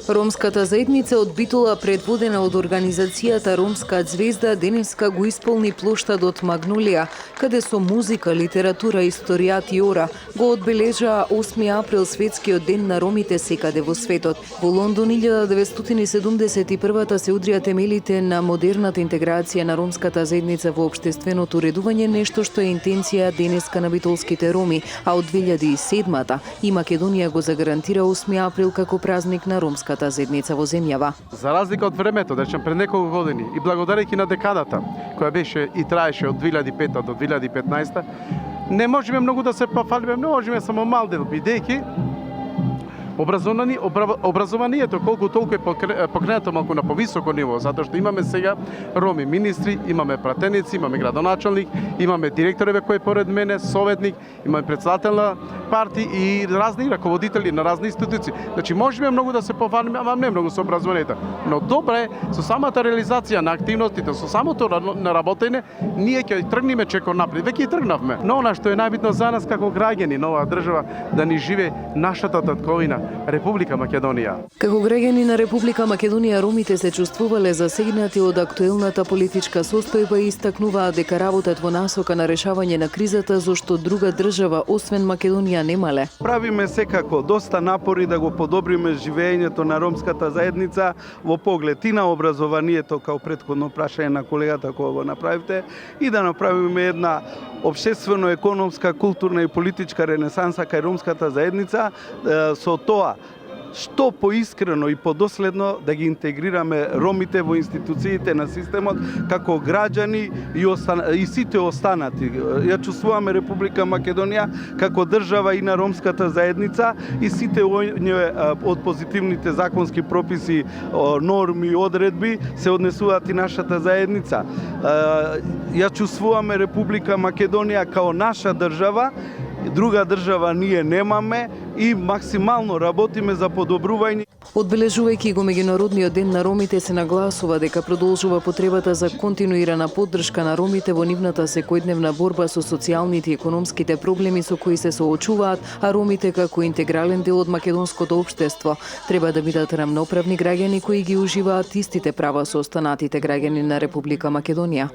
Ромската заедница од Битола, предводена од организацијата Ромска звезда, денеска го исполни плоштадот Магнолија, каде со музика, литература, историјат и ора го одбележаа 8 април светскиот ден на ромите секаде во светот. Во Лондон 1971 се удрија темелите на модерната интеграција на ромската заедница во општественото уредување, нешто што е интенција денеска на битолските роми, а од 2007 и Македонија го загарантира 8 април како празник на ромската заедница во земјава. За разлика од времето, речем пред неколку години и благодарејќи на декадата која беше и траеше од 2005 до 2015, не можеме многу да се пофалиме, не можеме само мал дел, бидејќи образованието колку толку е покренато малку на повисоко ниво, затоа што имаме сега роми министри, имаме пратеници, имаме градоначалник, имаме директореве кој е поред мене, советник, имаме председател на партии и разни раководители на разни институции. Значи можеме многу да се пофалиме, ама не многу со образованието. Но добре, со самата реализација на активностите, со самото наработење, ние ќе тргнеме чекор напред. Веќе и тргнавме. Но она што е најбитно за нас како граѓани на оваа држава, да ни живе нашата татковина, Република Македонија. Како граѓани на Република Македонија, ромите се чувствувале засегнати од актуелната политичка состојба и истакнуваа дека работат во насока на решавање на кризата, зашто друга држава освен Македонија немале. Правиме секако доста напори да го подобриме живеењето на ромската заедница во поглед и на образованието, као претходно прашање на колегата кој го направивте, и да направиме една општествено-економска, културна и политичка ренесанса кај ромската заедница, со тоа што поискрено и подоследно да ги интегрираме ромите во институциите на системот како граѓани и сите останати. Ја чувствуваме Република Македонија како држава и на ромската заедница и сите од позитивните законски прописи, норми и одредби се однесуваат и нашата заедница. Ја чувствуваме Република Македонија као наша држава, друга држава ние немаме и максимално работиме за подобрување. Одбележувајќи го меѓународниот ден на ромите, се нагласува дека продолжува потребата за континуирана поддршка на ромите во нивната секојдневна борба со социјалните и економските проблеми со кои се соочуваат, а ромите како интегрален дел од македонското општество треба да бидат рамноправни граѓани кои ги уживаат истите права со останатите граѓани на Република Македонија.